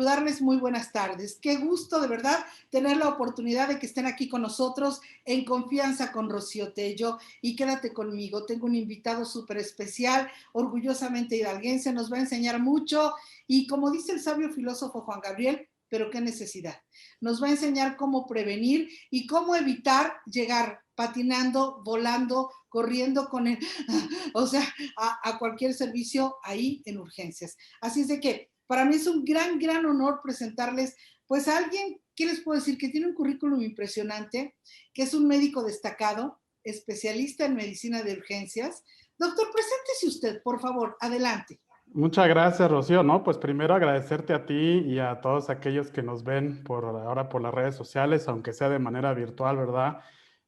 saludarles, muy buenas tardes. Qué gusto de verdad tener la oportunidad de que estén aquí con nosotros en Confianza con Rocío Tello. Y quédate conmigo, tengo un invitado súper especial, orgullosamente hidalguense, nos va a enseñar mucho y como dice el sabio filósofo Juan Gabriel, pero qué necesidad. Nos va a enseñar cómo prevenir y cómo evitar llegar patinando, volando, corriendo con el, o sea, a cualquier servicio ahí en urgencias. Así es de que para mí es un gran honor presentarles pues a alguien, ¿qué les puedo decir? Que tiene un currículum impresionante, que es un médico destacado, especialista en medicina de urgencias. Doctor, preséntese usted, por favor, adelante. Muchas gracias, Rocío. No, pues primero agradecerte a ti y a todos aquellos que nos ven ahora por las redes sociales, aunque sea de manera virtual, ¿verdad?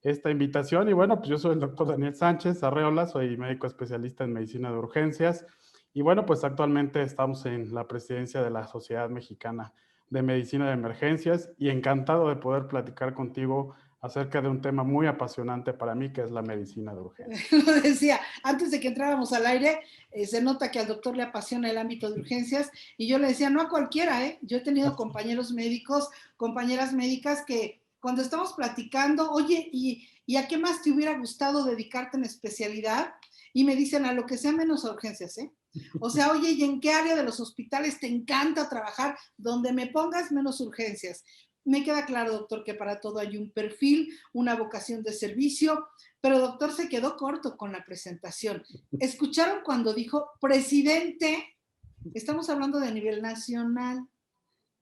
Esta invitación. Y bueno, pues yo soy el doctor Daniel Sánchez Arreola, soy médico especialista en medicina de urgencias. Y bueno, pues actualmente estamos en la presidencia de la Sociedad Mexicana de Medicina de Emergencias y encantado de poder platicar contigo acerca de un tema muy apasionante para mí, que es la medicina de urgencias. Lo decía, antes de que entráramos al aire, se nota que al doctor le apasiona el ámbito de urgencias y yo le decía, no a cualquiera, ¿eh? Yo he tenido compañeros médicos, compañeras médicas que cuando estamos platicando, oye, ¿y a qué más te hubiera gustado dedicarte en especialidad? Y me dicen a lo que sea menos a urgencias, ¿eh? O sea, oye, ¿y en qué área de los hospitales te encanta trabajar? Donde me pongas menos urgencias. Me queda claro, doctor, que para todo hay un perfil, una vocación de servicio, pero doctor se quedó corto con la presentación. ¿Escucharon cuando dijo presidente? Estamos hablando de nivel nacional.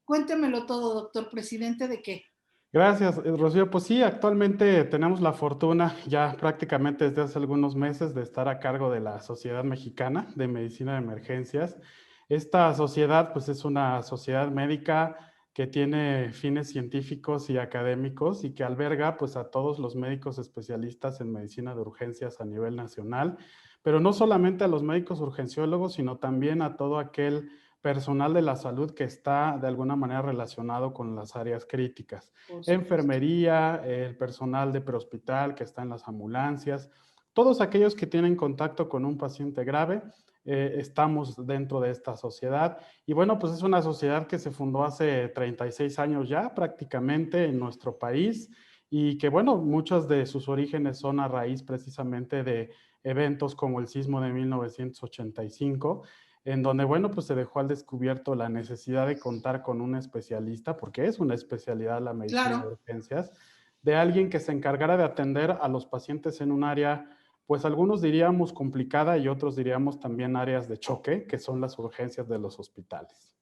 Cuéntemelo todo, doctor. ¿Presidente de qué? Gracias, Rocío. Pues sí, actualmente tenemos la fortuna ya prácticamente desde hace algunos meses de estar a cargo de la Sociedad Mexicana de Medicina de Emergencias. Esta sociedad pues es una sociedad médica que tiene fines científicos y académicos y que alberga pues a todos los médicos especialistas en medicina de urgencias a nivel nacional, pero no solamente a los médicos urgenciólogos, sino también a todo aquel personal de la salud que está de alguna manera relacionado con las áreas críticas. Por supuesto. Enfermería, el personal de prehospital que está en las ambulancias, todos aquellos que tienen contacto con un paciente grave, estamos dentro de esta sociedad. Y bueno, pues es una sociedad que se fundó hace 36 años ya prácticamente en nuestro país y que bueno, muchos de sus orígenes son a raíz precisamente de eventos como el sismo de 1985, en donde, bueno, pues se dejó al descubierto la necesidad de contar con un especialista, porque es una especialidad la medicina de Claro. urgencias, de alguien que se encargara de atender a los pacientes en un área, pues algunos diríamos complicada y otros diríamos también áreas de choque, que son las urgencias de los hospitales.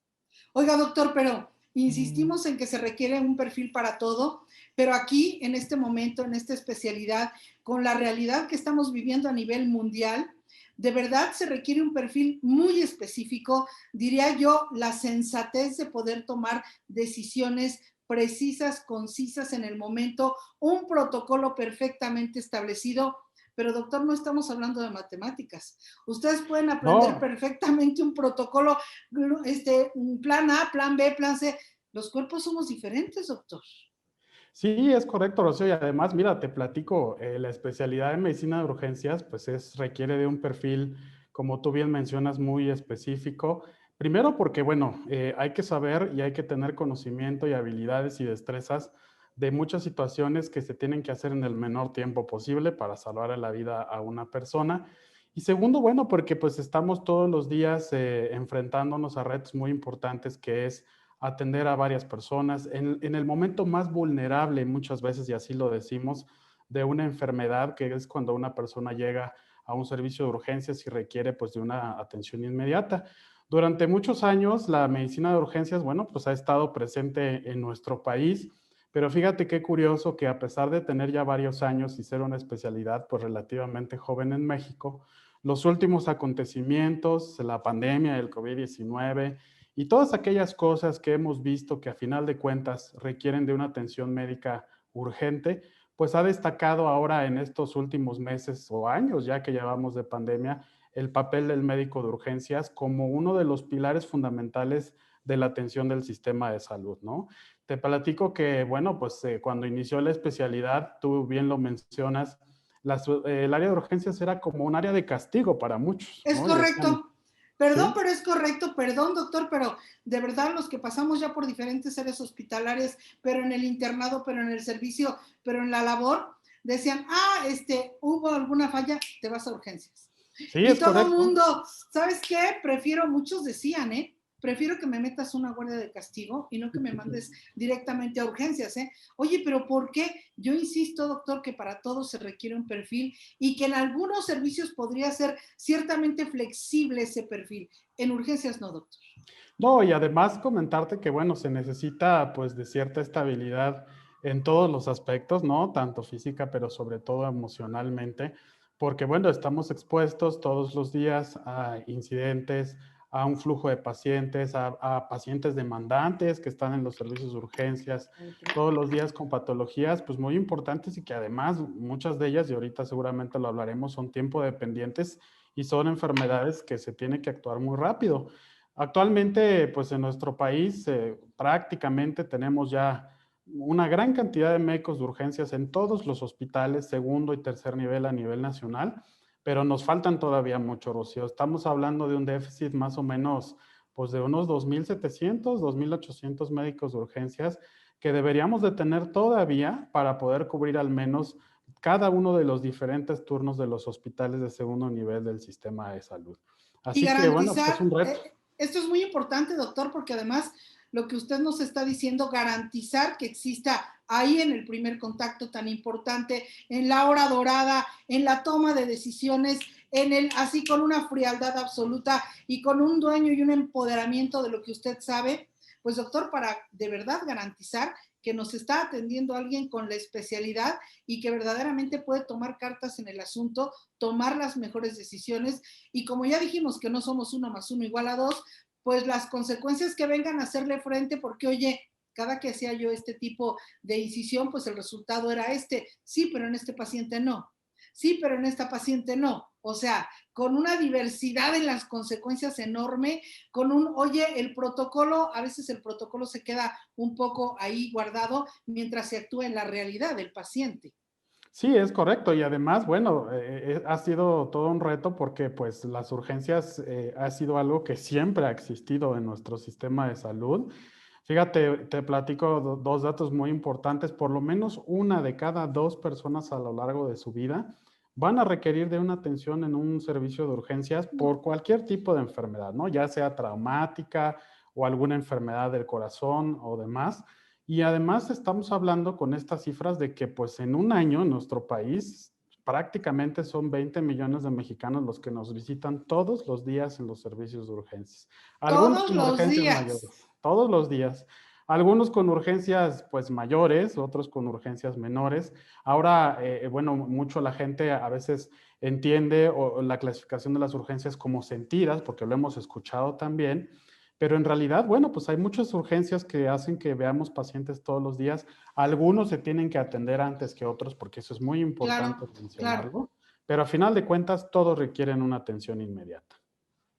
Oiga, doctor, pero insistimos en que se requiere un perfil para todo, pero aquí, en este momento, en esta especialidad, con la realidad que estamos viviendo a nivel mundial, de verdad se requiere un perfil muy específico, diría yo, la sensatez de poder tomar decisiones precisas, concisas en el momento, un protocolo perfectamente establecido. Pero doctor, no estamos hablando de matemáticas. Ustedes pueden aprender No, perfectamente un protocolo, plan A, plan B, plan C. Los cuerpos somos diferentes, doctor. sí, es correcto, Rocío. Y además, mira, te platico, la especialidad en medicina de urgencias, pues requiere de un perfil, como tú bien mencionas, muy específico. Primero porque, bueno, hay que saber y hay que tener conocimiento y habilidades y destrezas de muchas situaciones que se tienen que hacer en el menor tiempo posible para salvar la vida a una persona. Y segundo, bueno, porque pues estamos todos los días enfrentándonos a retos muy importantes que es atender a varias personas en el momento más vulnerable, muchas veces, y así lo decimos, de una enfermedad, que es cuando una persona llega a un servicio de urgencias y requiere pues de una atención inmediata. Durante muchos años la medicina de urgencias, bueno, pues ha estado presente en nuestro país, pero fíjate qué curioso que a pesar de tener ya varios años y ser una especialidad pues relativamente joven en México, los últimos acontecimientos, la pandemia, el COVID-19, y todas aquellas cosas que hemos visto que a final de cuentas requieren de una atención médica urgente, pues ha destacado ahora en estos últimos meses o años ya que llevamos de pandemia el papel del médico de urgencias como uno de los pilares fundamentales de la atención del sistema de salud, ¿no? Te platico que, bueno, pues cuando inició la especialidad, tú bien lo mencionas, el área de urgencias era como un área de castigo para muchos, Es ¿no? Y decían, correcto. Perdón, ¿sí? pero es correcto, perdón, doctor, pero de verdad los que pasamos ya por diferentes áreas hospitalarias, pero en el internado, pero en el servicio, pero en la labor, decían, hubo alguna falla, te vas a urgencias. Sí, Y es todo correcto. mundo, ¿sabes qué? Prefiero, muchos decían, prefiero que me metas una guardia de castigo y no que me mandes directamente a urgencias, ¿eh? Oye, pero ¿por qué? Yo insisto, doctor, que para todo se requiere un perfil y que en algunos servicios podría ser ciertamente flexible ese perfil. En urgencias no, doctor. No, y además comentarte que, bueno, se necesita pues de cierta estabilidad en todos los aspectos, ¿no? Tanto física, pero sobre todo emocionalmente, porque, bueno, estamos expuestos todos los días a incidentes, a un flujo de pacientes, a pacientes demandantes que están en los servicios de urgencias, todos los días con patologías, pues muy importantes y que además muchas de ellas, y ahorita seguramente lo hablaremos, son tiempo dependientes y son enfermedades que se tiene que actuar muy rápido. Actualmente, pues en nuestro país prácticamente tenemos ya una gran cantidad de médicos de urgencias en todos los hospitales, segundo y tercer nivel a nivel nacional, pero nos faltan todavía mucho, Rocío. Estamos hablando de un déficit más o menos, pues de unos 2.700, 2.800 médicos de urgencias que deberíamos de tener todavía para poder cubrir al menos cada uno de los diferentes turnos de los hospitales de segundo nivel del sistema de salud. Y Así que, bueno, pues es garantizar, un reto. esto es muy importante, doctor, porque además lo que usted nos está diciendo, garantizar que exista ahí en el primer contacto tan importante, en la hora dorada, en la toma de decisiones, así con una frialdad absoluta y con un dueño y un empoderamiento de lo que usted sabe, pues doctor, para de verdad garantizar que nos está atendiendo alguien con la especialidad y que verdaderamente puede tomar cartas en el asunto, tomar las mejores decisiones y como ya dijimos que no somos 1 más 1 igual a 2, pues las consecuencias que vengan a hacerle frente, porque oye, cada que hacía yo este tipo de incisión, pues el resultado era sí, pero en este paciente no, sí, pero en esta paciente no. O sea, con una diversidad en las consecuencias enorme, oye, el protocolo, a veces el protocolo se queda un poco ahí guardado mientras se actúa en la realidad del paciente. Sí, es correcto. Y además, bueno, ha sido todo un reto porque pues las urgencias ha sido algo que siempre ha existido en nuestro sistema de salud. Fíjate, te platico dos datos muy importantes. Por lo menos una de cada dos personas a lo largo de su vida van a requerir de una atención en un servicio de urgencias por cualquier tipo de enfermedad, ¿no? Ya sea traumática o alguna enfermedad del corazón o demás. Y además estamos hablando con estas cifras de que pues en un año en nuestro país prácticamente son 20 millones de mexicanos los que nos visitan todos los días en los servicios de urgencias. Algunos Todos con los urgencias días. mayores, todos los días. Algunos con urgencias pues mayores, otros con urgencias menores. Ahora, bueno, mucho la gente a veces entiende la clasificación de las urgencias como sentidas, porque lo hemos escuchado también, pero en realidad, bueno, pues hay muchas urgencias que hacen que veamos pacientes todos los días. Algunos se tienen que atender antes que otros, porque eso es muy importante Claro, claro. mencionarlo, pero a final de cuentas todos requieren una atención inmediata.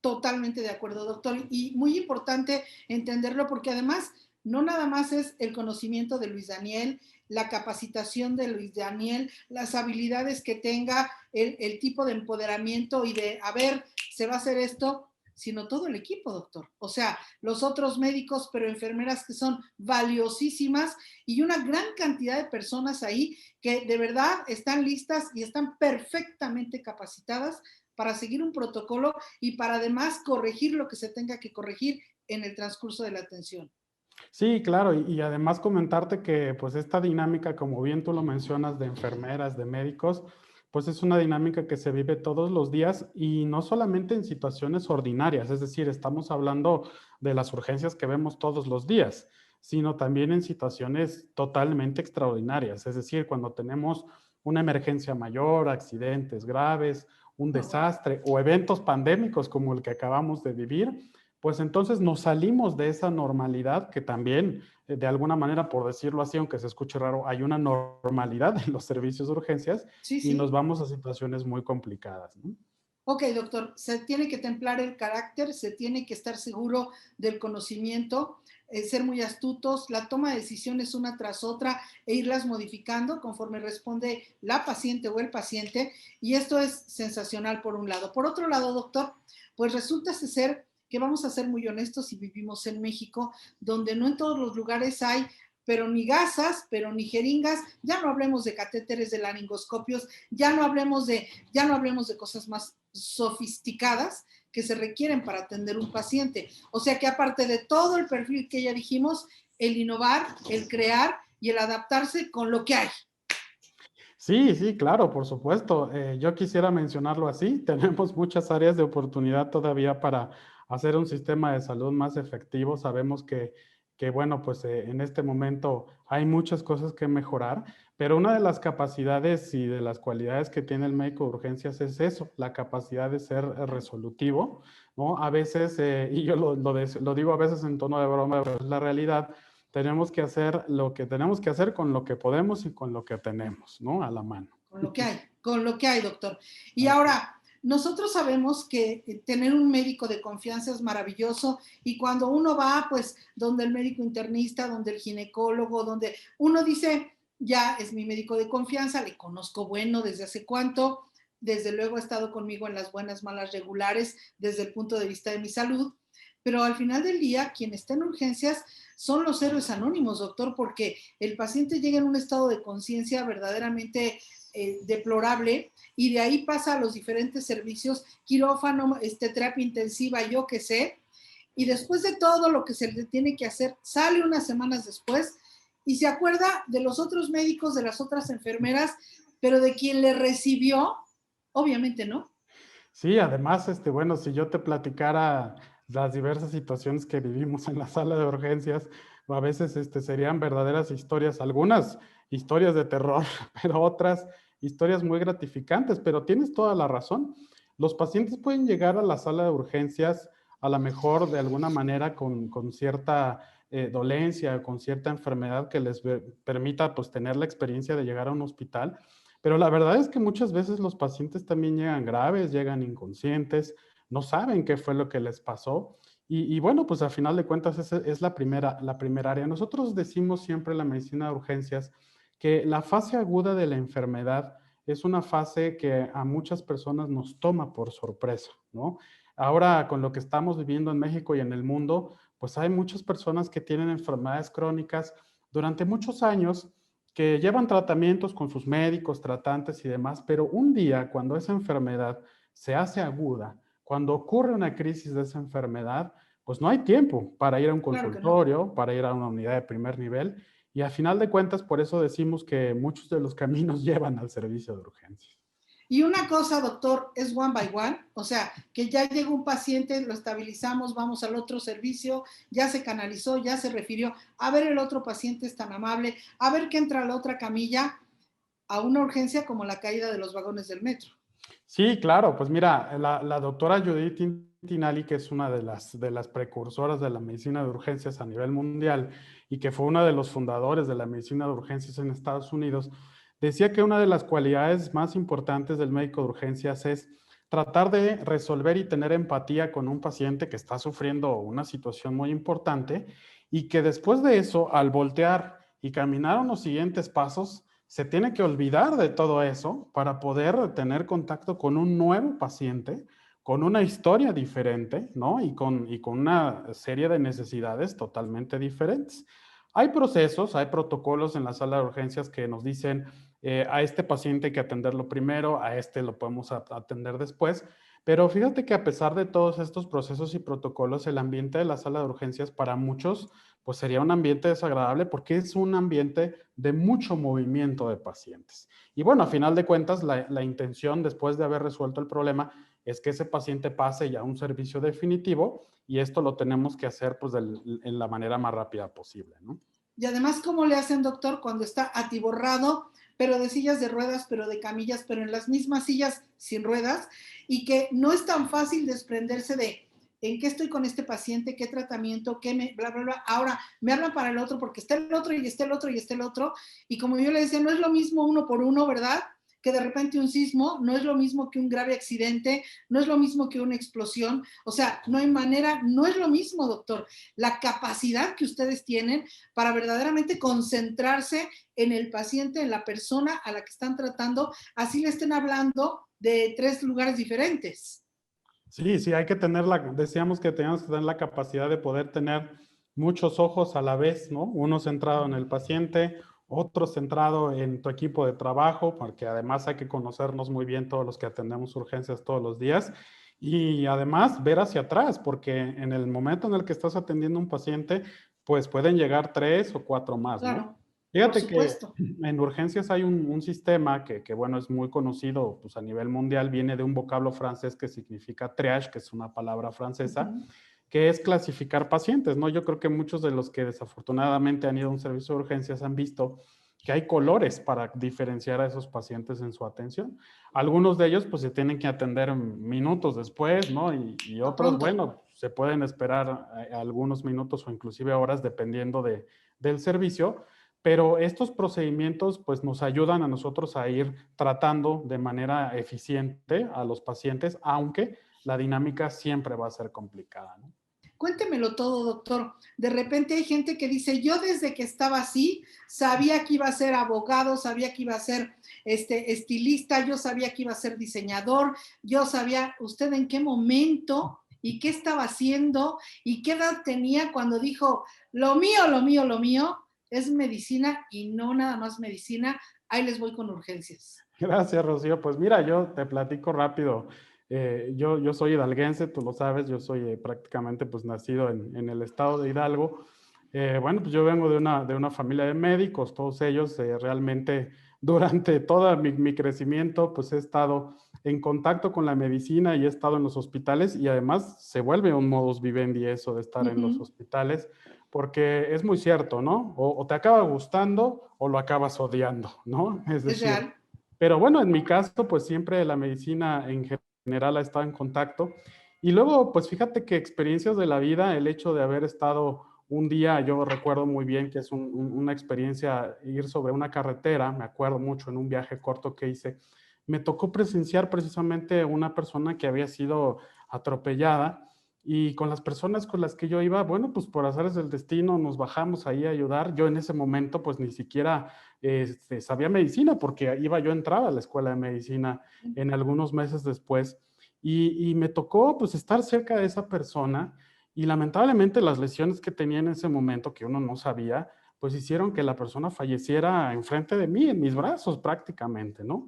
Totalmente de acuerdo, doctor. Y muy importante entenderlo porque además no nada más es el conocimiento de Luis Daniel, la capacitación de Luis Daniel, las habilidades que tenga, el tipo de empoderamiento y de, a ver, se va a hacer esto, sino todo el equipo, doctor. O sea, los otros médicos, pero enfermeras que son valiosísimas y una gran cantidad de personas ahí que de verdad están listas y están perfectamente capacitadas para seguir un protocolo y para además corregir lo que se tenga que corregir en el transcurso de la atención. Sí, claro, y además comentarte que pues esta dinámica, como bien tú lo mencionas, de enfermeras, de médicos, pues es una dinámica que se vive todos los días y no solamente en situaciones ordinarias, es decir, estamos hablando de las urgencias que vemos todos los días, sino también en situaciones totalmente extraordinarias, es decir, cuando tenemos una emergencia mayor, accidentes graves, un Oh, wow. desastre o eventos pandémicos como el que acabamos de vivir, pues entonces nos salimos de esa normalidad que también, de alguna manera, por decirlo así, aunque se escuche raro, hay una normalidad en los servicios de urgencias Sí, y nos sí. vamos a situaciones muy complicadas, ¿no? Ok, doctor, se tiene que templar el carácter, se tiene que estar seguro del conocimiento, ser muy astutos, la toma de decisiones una tras otra e irlas modificando conforme responde la paciente o el paciente. Y esto es sensacional por un lado. Por otro lado, doctor, Pues resulta ser que vamos a ser muy honestos y vivimos en México, donde no en todos los lugares hay pero ni gasas, pero ni jeringas, ya no hablemos de catéteres de laringoscopios, ya no hablemos de cosas más sofisticadas que se requieren para atender un paciente. O sea que aparte de todo el perfil que ya dijimos, el innovar, el crear y el adaptarse con lo que hay. Sí, sí, claro, por supuesto. Yo quisiera mencionarlo así. Tenemos muchas áreas de oportunidad todavía para hacer un sistema de salud más efectivo. Sabemos que bueno, pues en este momento hay muchas cosas que mejorar, pero una de las capacidades y de las cualidades que tiene el médico de urgencias es eso, la capacidad de ser resolutivo, ¿no? A veces, y yo lo digo a veces en tono de broma, pero es la realidad. Tenemos que hacer lo que tenemos que hacer con lo que podemos y con lo que tenemos, ¿no? A la mano. Con lo que hay, doctor. Y Así. ahora, nosotros sabemos que tener un médico de confianza es maravilloso y cuando uno va, pues, donde el médico internista, donde el ginecólogo, donde uno dice, ya es mi médico de confianza, le conozco bueno desde hace cuánto, desde luego ha estado conmigo en las buenas, malas, regulares, desde el punto de vista de mi salud, pero al final del día, quien está en urgencias son los héroes anónimos, doctor, porque el paciente llega en un estado de conciencia verdaderamente deplorable y de ahí pasa a los diferentes servicios, quirófano, terapia intensiva, yo qué sé, y después de todo lo que se le tiene que hacer, sale unas semanas después y se acuerda de los otros médicos, de las otras enfermeras, pero de quien le recibió, obviamente no. Sí, además, bueno, si yo te platicara las diversas situaciones que vivimos en la sala de urgencias, a veces serían verdaderas historias, algunas historias de terror, pero otras historias muy gratificantes, pero tienes toda la razón. Los pacientes pueden llegar a la sala de urgencias a lo mejor de alguna manera con cierta dolencia, con cierta enfermedad que les permita pues tener la experiencia de llegar a un hospital, pero la verdad es que muchas veces los pacientes también llegan graves, llegan inconscientes, no saben qué fue lo que les pasó. Y bueno, pues al final de cuentas esa es la primera área. Nosotros decimos siempre en la medicina de urgencias que la fase aguda de la enfermedad es una fase que a muchas personas nos toma por sorpresa, ¿no? Ahora, con lo que estamos viviendo en México y en el mundo, pues hay muchas personas que tienen enfermedades crónicas durante muchos años que llevan tratamientos con sus médicos, tratantes y demás, pero un día cuando esa enfermedad se hace aguda, cuando ocurre una crisis de esa enfermedad, pues no hay tiempo para ir a un Claro que no. consultorio, para ir a una unidad de primer nivel y a final de cuentas por eso decimos que muchos de los caminos llevan al servicio de urgencias. Y una cosa, doctor, es one by one, o sea, que ya llega un paciente, lo estabilizamos, vamos al otro servicio, ya se canalizó, ya se refirió, a ver el otro paciente es tan amable, a ver que entra a la otra camilla, a una urgencia como la caída de los vagones del metro. Sí, claro, pues mira, la doctora Judith Tinali, que es una de las precursoras de la medicina de urgencias a nivel mundial y que fue uno de los fundadores de la medicina de urgencias en Estados Unidos, decía que una de las cualidades más importantes del médico de urgencias es tratar de resolver y tener empatía con un paciente que está sufriendo una situación muy importante y que después de eso, al voltear y caminar unos siguientes pasos, se tiene que olvidar de todo eso para poder tener contacto con un nuevo paciente, con una historia diferente, ¿no? Y con una serie de necesidades totalmente diferentes. Hay procesos, hay protocolos en la sala de urgencias que nos dicen a este paciente hay que atenderlo primero, a este lo podemos atender después, pero fíjate que a pesar de todos estos procesos y protocolos, el ambiente de la sala de urgencias para muchos pues sería un ambiente desagradable porque es un ambiente de mucho movimiento de pacientes. Y bueno, a final de cuentas, la intención después de haber resuelto el problema es que ese paciente pase ya a un servicio definitivo y esto lo tenemos que hacer pues en la manera más rápida posible, ¿no? Y además, ¿cómo le hacen, doctor, cuando está atiborrado, pero de sillas de ruedas, pero de camillas, pero en las mismas sillas sin ruedas, y que no es tan fácil desprenderse de en qué estoy con este paciente, qué tratamiento, qué me, bla, bla, bla. Ahora me hablan para el otro porque está el otro y está el otro y está el otro. Y como yo le decía, no es lo mismo uno por uno, ¿verdad? Que de repente un sismo, no es lo mismo que un grave accidente, no es lo mismo que una explosión. O sea, no hay manera, no es lo mismo, doctor. La capacidad que ustedes tienen para verdaderamente concentrarse en el paciente, en la persona a la que están tratando, así le estén hablando de tres lugares diferentes. Sí, sí, hay que tener decíamos que teníamos que tener la capacidad de poder tener muchos ojos a la vez, ¿no? Uno centrado en el paciente, otro centrado en tu equipo de trabajo, porque además hay que conocernos muy bien todos los que atendemos urgencias todos los días. Y además ver hacia atrás, porque en el momento en el que estás atendiendo a un paciente, pues pueden llegar 3 o 4 más, ¿no? Claro, por Fíjate que supuesto. en urgencias hay un sistema que, bueno, es muy conocido pues, a nivel mundial, viene de un vocablo francés que significa triage, que es una palabra francesa, Ujú. que es clasificar pacientes, ¿no? Yo creo que muchos de los que desafortunadamente han ido a un servicio de urgencias han visto que hay colores para diferenciar a esos pacientes en su atención. Algunos de ellos pues se tienen que atender minutos después, ¿no? Y A otros, pronto. bueno, se pueden esperar algunos minutos o inclusive horas dependiendo del servicio, pero estos procedimientos pues nos ayudan a nosotros a ir tratando de manera eficiente a los pacientes, aunque la dinámica siempre va a ser complicada, ¿no? Cuéntemelo todo, doctor. De repente hay gente que dice, yo desde que estaba así, sabía que iba a ser abogado, sabía que iba a ser estilista, yo sabía que iba a ser diseñador, yo sabía usted en qué momento y qué estaba haciendo y qué edad tenía cuando dijo, lo mío, lo mío, lo mío es medicina y no nada más medicina, ahí les voy con urgencias. Gracias, Rocío. Pues mira, yo te platico rápido. Yo soy hidalguense, tú lo sabes, yo soy prácticamente pues nacido en el estado de Hidalgo. Bueno, pues yo vengo de una familia de médicos, todos ellos realmente durante todo mi crecimiento pues he estado en contacto con la medicina y he estado en los hospitales y además se vuelve un modus vivendi eso de estar Uh en los -huh. hospitales porque es muy cierto, ¿no? O te acaba gustando o lo acabas odiando, ¿no? Es Es decir, real. pero bueno, en mi caso, pues siempre la medicina en general ha estado en contacto. Y luego, pues fíjate que experiencias de la vida, el hecho de haber estado un día, yo recuerdo muy bien que es una experiencia ir sobre una carretera, me acuerdo mucho en un viaje corto que hice, me tocó presenciar precisamente una persona que había sido atropellada y con las personas con las que yo iba, bueno, pues por azares del destino nos bajamos ahí a ayudar. Yo en ese momento pues ni siquiera sabía medicina porque iba yo a entrar a la escuela de medicina en algunos meses después y me tocó pues estar cerca de esa persona y lamentablemente las lesiones que tenía en ese momento que uno no sabía pues hicieron que la persona falleciera enfrente de mí, en mis brazos prácticamente, ¿no?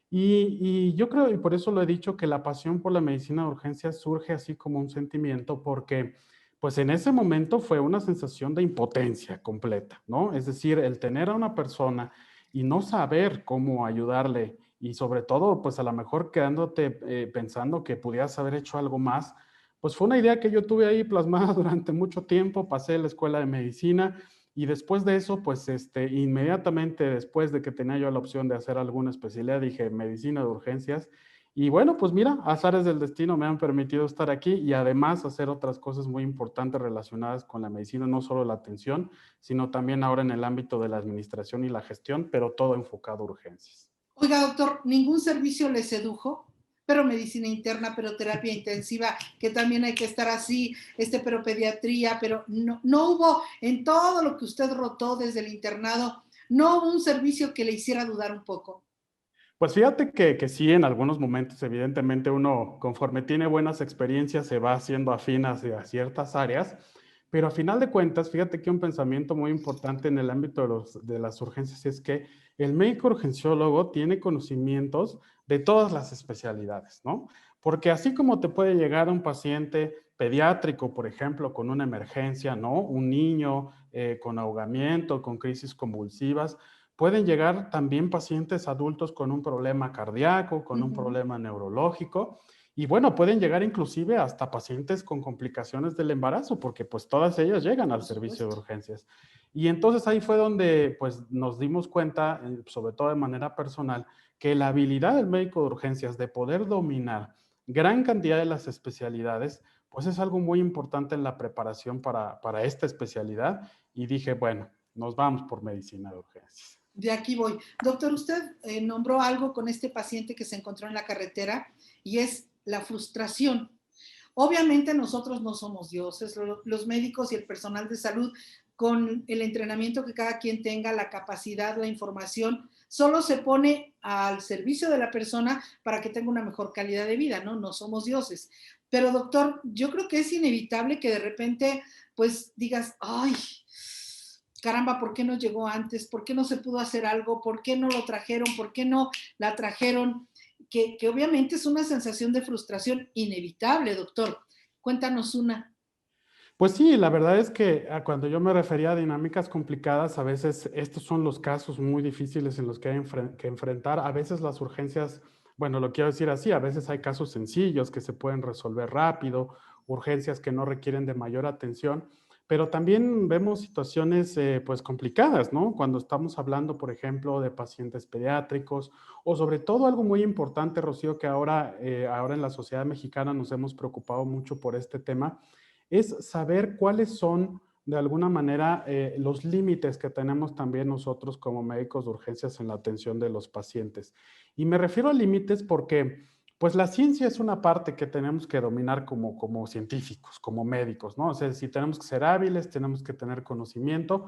Y yo creo, y por eso lo he dicho, que la pasión por la medicina de urgencias surge así como un sentimiento porque pues en ese momento fue una sensación de impotencia completa, ¿no? Es decir, el tener a una persona y no saber cómo ayudarle y sobre todo, pues a lo mejor quedándote pensando que pudieras haber hecho algo más, pues fue una idea que yo tuve ahí plasmada durante mucho tiempo, pasé la escuela de medicina y después de eso, pues inmediatamente después de que tenía yo la opción de hacer alguna especialidad, dije medicina de urgencias y bueno, pues mira, azares del destino me han permitido estar aquí y además hacer otras cosas muy importantes relacionadas con la medicina, no solo la atención, sino también ahora en el ámbito de la administración y la gestión, pero todo enfocado a urgencias. Oiga, doctor, ¿ningún servicio le sedujo? Pero medicina interna, pero terapia intensiva, que también hay que estar así, pero pediatría, pero no, no hubo en todo lo que usted rotó desde el internado, no hubo un servicio que le hiciera dudar un poco. Pues fíjate que sí, en algunos momentos, evidentemente, uno conforme tiene buenas experiencias se va haciendo afín hacia ciertas áreas, pero a final de cuentas, fíjate que un pensamiento muy importante en el ámbito de las urgencias es que el médico urgenciólogo tiene conocimientos de todas las especialidades, ¿no? Porque así como te puede llegar un paciente pediátrico, por ejemplo, con una emergencia, ¿no? Un niño con ahogamiento, con crisis convulsivas, pueden llegar también pacientes adultos con un problema cardíaco, con un Ujú. problema neurológico y bueno, pueden llegar inclusive hasta pacientes con complicaciones del embarazo, porque pues todas ellas llegan al Por servicio de supuesto. urgencias. Y entonces ahí fue donde pues nos dimos cuenta, sobre todo de manera personal, que la habilidad del médico de urgencias de poder dominar gran cantidad de las especialidades, pues es algo muy importante en la preparación para esta especialidad. Y dije, bueno, nos vamos por medicina de urgencias. De aquí voy. Doctor, usted nombró algo con este paciente que se encontró en la carretera y es la frustración. Obviamente nosotros no somos dioses, los médicos y el personal de salud, con el entrenamiento que cada quien tenga, la capacidad, la información, solo se pone al servicio de la persona para que tenga una mejor calidad de vida, ¿no? No somos dioses. Pero doctor, yo creo que es inevitable que de repente, pues digas, ay, caramba, ¿por qué no llegó antes? ¿Por qué no se pudo hacer algo? ¿Por qué no lo trajeron? ¿Por qué no la trajeron? Que obviamente es una sensación de frustración inevitable, doctor. Cuéntanos una. Pues sí, la verdad es que cuando yo me refería a dinámicas complicadas, a veces estos son los casos muy difíciles en los que hay que enfrentar. A veces las urgencias, bueno, lo quiero decir así, a veces hay casos sencillos que se pueden resolver rápido, urgencias que no requieren de mayor atención, pero también vemos situaciones pues complicadas, ¿no? Cuando estamos hablando, por ejemplo, de pacientes pediátricos o sobre todo algo muy importante, Rocío, que ahora en la sociedad mexicana nos hemos preocupado mucho por este tema es saber cuáles son, de alguna manera, los límites que tenemos también nosotros como médicos de urgencias en la atención de los pacientes. Y me refiero a límites porque, pues, la ciencia es una parte que tenemos que dominar como científicos, como médicos, ¿no? O sea, si tenemos que ser hábiles, tenemos que tener conocimiento,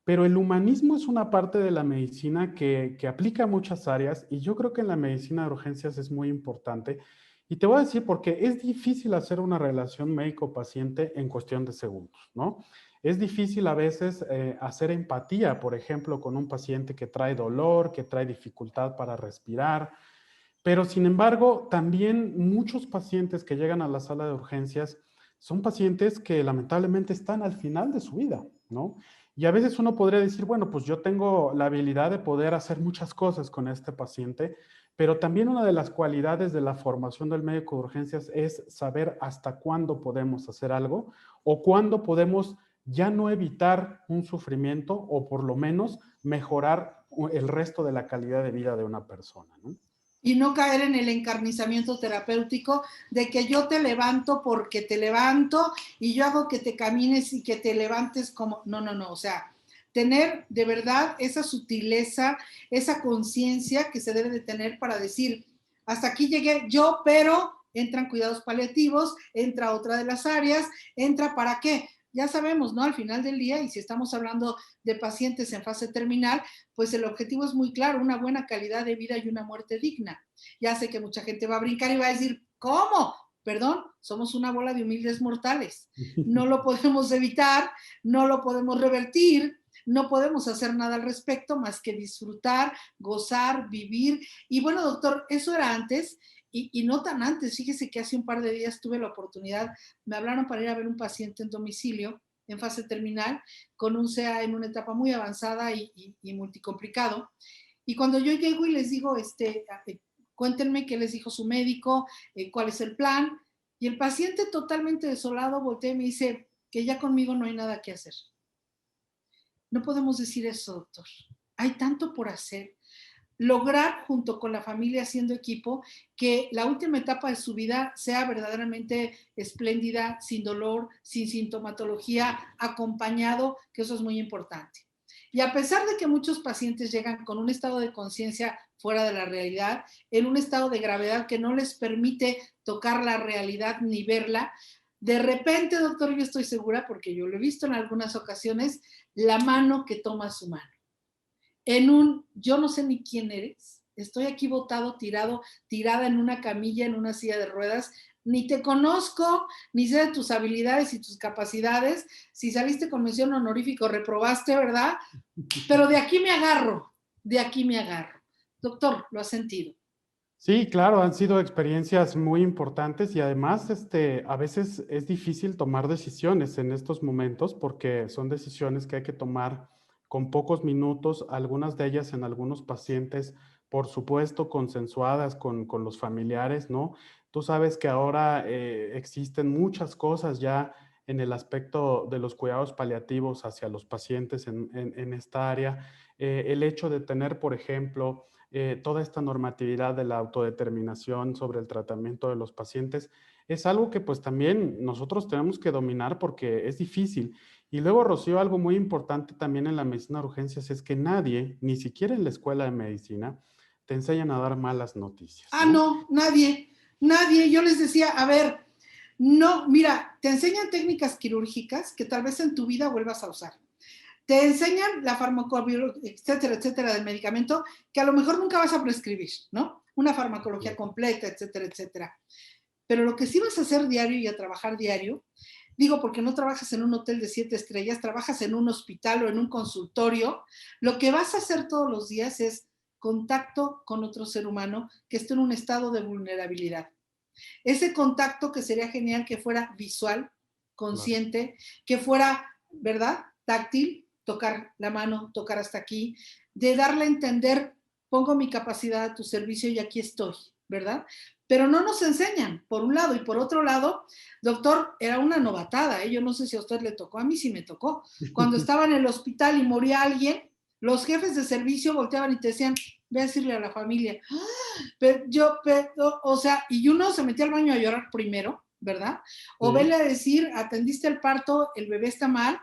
pero el humanismo es una parte de la medicina que aplica a muchas áreas y yo creo que en la medicina de urgencias es muy importante. Y te voy a decir porque es difícil hacer una relación médico-paciente en cuestión de segundos, ¿no? Es difícil a veces hacer empatía, por ejemplo, con un paciente que trae dolor, que trae dificultad para respirar, pero sin embargo, también muchos pacientes que llegan a la sala de urgencias son pacientes que lamentablemente están al final de su vida, ¿no? Y a veces uno podría decir, bueno, pues yo tengo la habilidad de poder hacer muchas cosas con este paciente, pero también una de las cualidades de la formación del médico de urgencias es saber hasta cuándo podemos hacer algo o cuándo podemos ya no evitar un sufrimiento o por lo menos mejorar el resto de la calidad de vida de una persona, ¿no? Y no caer en el encarnizamiento terapéutico de que yo te levanto porque te levanto y yo hago que te camines y que te levantes como, no, no, no, o sea, tener de verdad esa sutileza, esa conciencia que se debe de tener para decir, hasta aquí llegué yo, pero entran cuidados paliativos, entra otra de las áreas, entra para qué. Ya sabemos, ¿no? Al final del día, y si estamos hablando de pacientes en fase terminal, pues el objetivo es muy claro, una buena calidad de vida y una muerte digna. Ya sé que mucha gente va a brincar y va a decir, ¿cómo? Perdón, somos una bola de humildes mortales. No lo podemos evitar, no lo podemos revertir, no podemos hacer nada al respecto más que disfrutar, gozar, vivir. Y bueno, doctor, eso era antes y no tan antes. Fíjese que hace un par de días tuve la oportunidad, me hablaron para ir a ver un paciente en domicilio en fase terminal con un CA en una etapa muy avanzada y multicomplicado. Y cuando yo llego y les digo, cuéntenme qué les dijo su médico, cuál es el plan, y el paciente totalmente desolado voltea y me dice que ya conmigo no hay nada que hacer. No podemos decir eso, doctor. Hay tanto por hacer. Lograr junto con la familia haciendo equipo que la última etapa de su vida sea verdaderamente espléndida, sin dolor, sin sintomatología, acompañado, que eso es muy importante. Y a pesar de que muchos pacientes llegan con un estado de conciencia fuera de la realidad, en un estado de gravedad que no les permite tocar la realidad ni verla, de repente, doctor, yo estoy segura, porque yo lo he visto en algunas ocasiones, la mano que toma su mano en un yo no sé ni quién eres, estoy aquí botado, tirado, tirada en una camilla, en una silla de ruedas, ni te conozco, ni sé de tus habilidades y tus capacidades, si saliste con mención honorífica, reprobaste, ¿verdad? Pero de aquí me agarro, de aquí me agarro. Doctor, ¿lo has sentido? Sí, claro, han sido experiencias muy importantes y además a veces es difícil tomar decisiones en estos momentos porque son decisiones que hay que tomar con pocos minutos, algunas de ellas en algunos pacientes, por supuesto, consensuadas con los familiares, ¿no? Tú sabes que ahora existen muchas cosas ya en el aspecto de los cuidados paliativos hacia los pacientes en esta área. El hecho de tener, por ejemplo, toda esta normatividad de la autodeterminación sobre el tratamiento de los pacientes es algo que pues también nosotros tenemos que dominar porque es difícil. Y luego, Rocío, algo muy importante también en la medicina de urgencias es que nadie, ni siquiera en la escuela de medicina, te enseñan a dar malas noticias, Ah, ¿no? no, nadie, nadie. Yo les decía, a ver, no, mira, te enseñan técnicas quirúrgicas que tal vez en tu vida vuelvas a usar. te enseñan la farmacobiología, etcétera, etcétera, del medicamento, que a lo mejor nunca vas a prescribir, ¿no? Una farmacología completa, etcétera, etcétera. Pero lo que sí vas a hacer diario y a trabajar diario, digo porque no trabajas en un hotel de 7 estrellas, trabajas en un hospital o en un consultorio, lo que vas a hacer todos los días es contacto con otro ser humano que esté en un estado de vulnerabilidad. Ese contacto que sería genial que fuera visual, Claro. consciente, que fuera, ¿verdad? Táctil, tocar la mano, tocar hasta aquí, de darle a entender, pongo mi capacidad a tu servicio y aquí estoy, ¿verdad? Pero no nos enseñan, por un lado, y por otro lado, doctor, era una novatada, ¿eh? Yo no sé si a usted le tocó, a mí sí me tocó. Cuando estaba en el hospital y moría alguien, los jefes de servicio volteaban y te decían, ve a decirle a la familia, pero, o sea, y uno se metía al baño a llorar primero, ¿verdad? O Sí. vele a decir, atendiste el parto, el bebé está mal,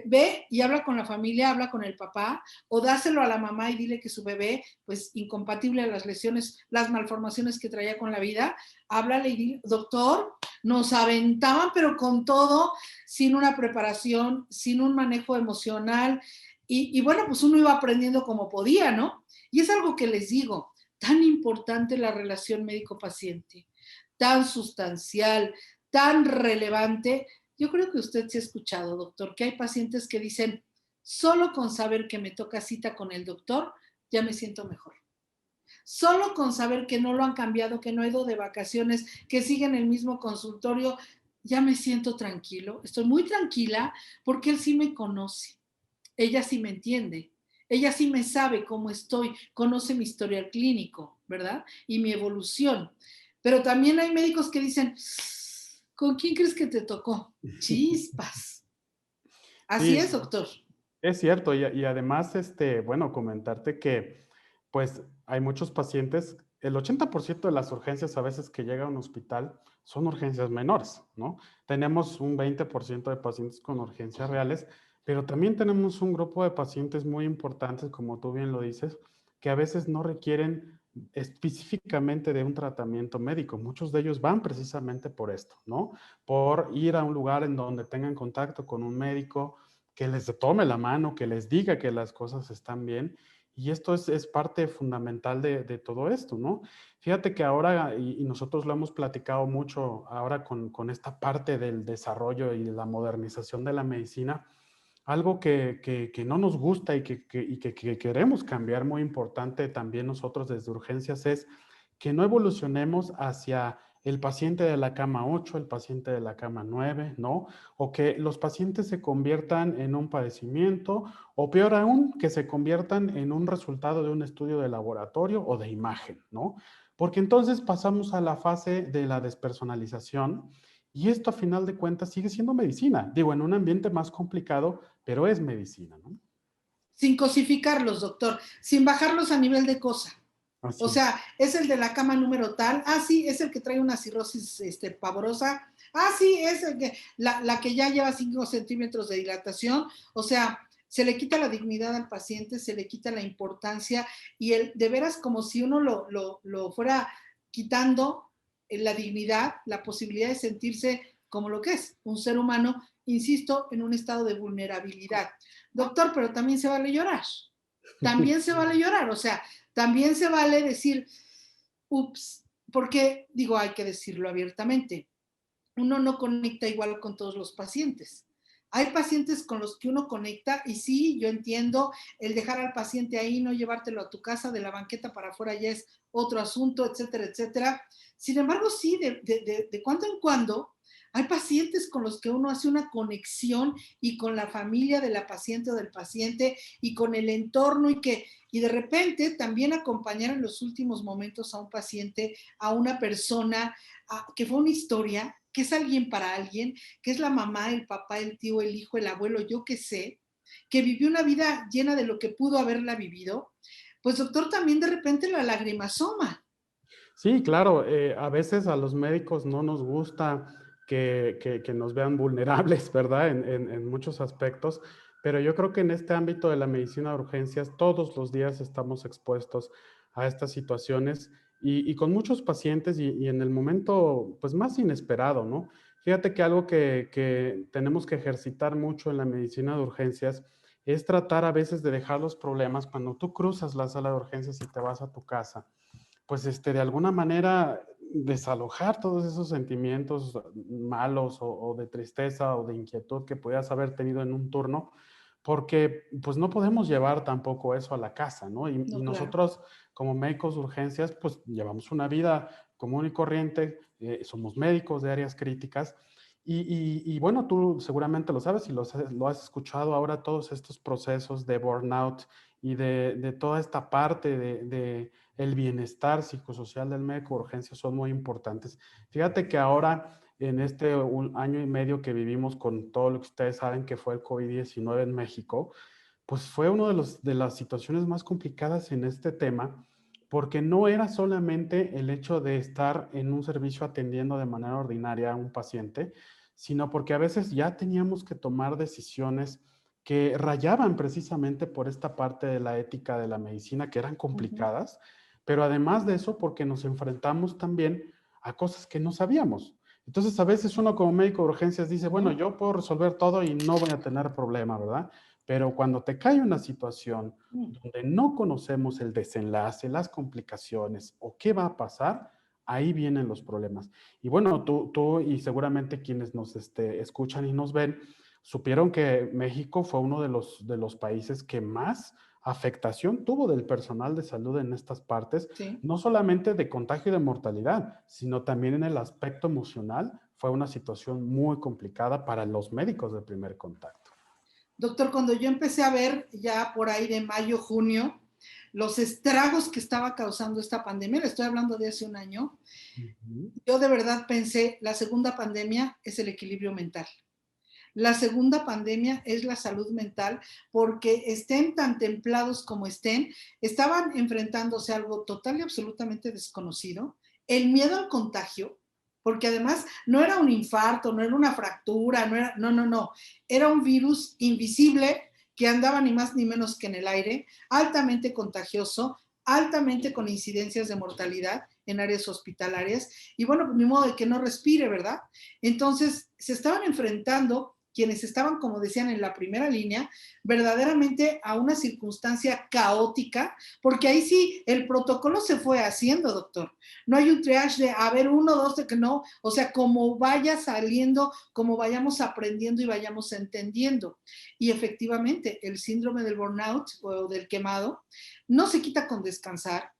ve y habla con la familia, habla con el papá, o dáselo a la mamá y dile que su bebé, pues incompatible a las lesiones, las malformaciones que traía con la vida, háblale y dile, doctor, nos aventaban, pero con todo, sin una preparación, sin un manejo emocional, y bueno, pues uno iba aprendiendo como podía, ¿no? Y es algo que les digo, tan importante la relación médico-paciente, tan sustancial, tan relevante. Yo creo que usted se ha escuchado, doctor, que hay pacientes que dicen, solo con saber que me toca cita con el doctor, ya me siento mejor. Solo con saber que no lo han cambiado, que no he ido de vacaciones, que siguen el mismo consultorio, ya me siento tranquilo. Estoy muy tranquila porque él sí me conoce. Ella sí me entiende, ella sí me sabe cómo estoy, conoce mi historial clínico, ¿verdad? Y mi evolución. Pero también hay médicos que dicen, ¿con quién crees que te tocó? Chispas. Así Sí, es, doctor. es cierto, y además, bueno, comentarte que, pues, hay muchos pacientes, el 80% de las urgencias a veces que llega a un hospital son urgencias menores, ¿no? Tenemos un 20% de pacientes con urgencias reales, pero también tenemos un grupo de pacientes muy importantes, como tú bien lo dices, que a veces no requieren específicamente de un tratamiento médico. Muchos de ellos van precisamente por esto, ¿no? Por ir a un lugar en donde tengan contacto con un médico, que les tome la mano, que les diga que las cosas están bien. Y esto es parte fundamental de todo esto, ¿no? Fíjate que ahora, y nosotros lo hemos platicado mucho ahora con esta parte del desarrollo y de la modernización de la medicina, algo que no nos gusta y que queremos cambiar, muy importante también nosotros desde urgencias, es que no evolucionemos hacia el paciente de la cama 8, el paciente de la cama 9, ¿no? O que los pacientes se conviertan en un padecimiento, o peor aún, que se conviertan en un resultado de un estudio de laboratorio o de imagen, ¿no? Porque entonces pasamos a la fase de la despersonalización y esto a final de cuentas sigue siendo medicina. Digo, en un ambiente más complicado, pero es medicina, ¿no? Sin cosificarlos, doctor, sin bajarlos a nivel de cosa. O Así es. sea, es el de la cama número tal, ah, sí, es el que trae una cirrosis pavorosa, ah, sí, es el que, la que ya lleva 5 centímetros de dilatación, o sea, se le quita la dignidad al paciente, se le quita la importancia y el, de veras como si uno lo fuera quitando la dignidad, la posibilidad de sentirse como lo que es, un ser humano, insisto, en un estado de vulnerabilidad. Doctor, pero también se vale llorar, también se vale llorar, o sea, también se vale decir, ups, porque digo, hay que decirlo abiertamente, uno no conecta igual con todos los pacientes. Hay pacientes con los que uno conecta y sí, yo entiendo el dejar al paciente ahí, no llevártelo a tu casa, de la banqueta para afuera ya es otro asunto, etcétera, etcétera. Sin embargo, sí, de cuando en cuando hay pacientes con los que uno hace una conexión y con la familia de la paciente o del paciente y con el entorno y de repente también acompañar en los últimos momentos a un paciente, a una persona, que fue una historia, que es alguien para alguien, que es la mamá, el papá, el tío, el hijo, el abuelo, yo qué sé, que vivió una vida llena de lo que pudo haberla vivido, pues doctor, también de repente la lágrima asoma. Sí, claro, a veces a los médicos no nos gusta que nos vean vulnerables, ¿verdad? En muchos aspectos, pero yo creo que en este ámbito de la medicina de urgencias todos los días estamos expuestos a estas situaciones y con muchos pacientes y en el momento pues más inesperado, ¿no? Fíjate que algo que tenemos que ejercitar mucho en la medicina de urgencias es tratar a veces de dejar los problemas cuando tú cruzas la sala de urgencias y te vas a tu casa, pues de alguna manera desalojar todos esos sentimientos malos o de tristeza o de inquietud que pudieras haber tenido en un turno, porque pues no podemos llevar tampoco eso a la casa, ¿no? Y No, claro. nosotros como médicos de urgencias, pues llevamos una vida común y corriente, somos médicos de áreas críticas y bueno, tú seguramente lo sabes y lo has escuchado ahora, todos estos procesos de burnout y de toda esta parte de el bienestar psicosocial del médico de urgencias son muy importantes. Fíjate que ahora, en este año y medio que vivimos con todo lo que ustedes saben que fue el COVID-19 en México, pues fue una de las situaciones más complicadas en este tema, porque no era solamente el hecho de estar en un servicio atendiendo de manera ordinaria a un paciente, sino porque a veces ya teníamos que tomar decisiones que rayaban precisamente por esta parte de la ética de la medicina, que eran Ujú. complicadas, pero además de eso, porque nos enfrentamos también a cosas que no sabíamos. Entonces, a veces uno como médico de urgencias dice, bueno, Ujú. yo puedo resolver todo y no voy a tener problema, ¿verdad? Pero cuando te cae una situación Mm. donde no conocemos el desenlace, las complicaciones o qué va a pasar, ahí vienen los problemas. Y bueno, tú y seguramente quienes nos escuchan y nos ven, supieron que México fue uno de los países que más afectación tuvo del personal de salud en estas partes, Sí. no solamente de contagio y de mortalidad, sino también en el aspecto emocional. Fue una situación muy complicada para los médicos de primer contacto. Doctor, cuando yo empecé a ver ya por ahí de mayo, junio, los estragos que estaba causando esta pandemia, le estoy hablando de hace un año, Ujú. yo de verdad pensé, la segunda pandemia es el equilibrio mental. La segunda pandemia es la salud mental, porque estén tan templados como estén, estaban enfrentándose a algo total y absolutamente desconocido, el miedo al contagio, porque además no era un infarto, no era una fractura, no era, no, no, no, era un virus invisible que andaba ni más ni menos que en el aire, altamente contagioso, altamente con incidencias de mortalidad en áreas hospitalarias, y bueno, pues ni modo de que no respire, ¿verdad? Entonces, se estaban enfrentando quienes estaban, como decían, en la primera línea, verdaderamente a una circunstancia caótica, porque ahí sí el protocolo se fue haciendo, doctor. No hay un triage de, a ver, uno, dos, de que no, o sea, como vaya saliendo, como vayamos aprendiendo y vayamos entendiendo. Y efectivamente, el síndrome del burnout o del quemado no se quita con descansar,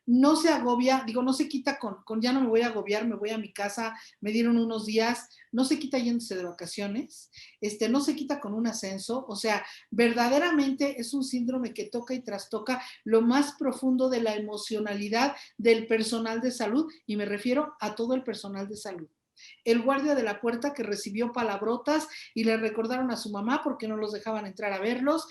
no se agobia, digo, no se quita con ya no me voy a agobiar, me voy a mi casa, me dieron unos días, no se quita yéndose de vacaciones, no se quita con un ascenso, o sea, verdaderamente es un síndrome que toca y trastoca lo más profundo de la emocionalidad del personal de salud, y me refiero a todo el personal de salud. El guardia de la puerta que recibió palabrotas y le recordaron a su mamá porque no los dejaban entrar a verlos,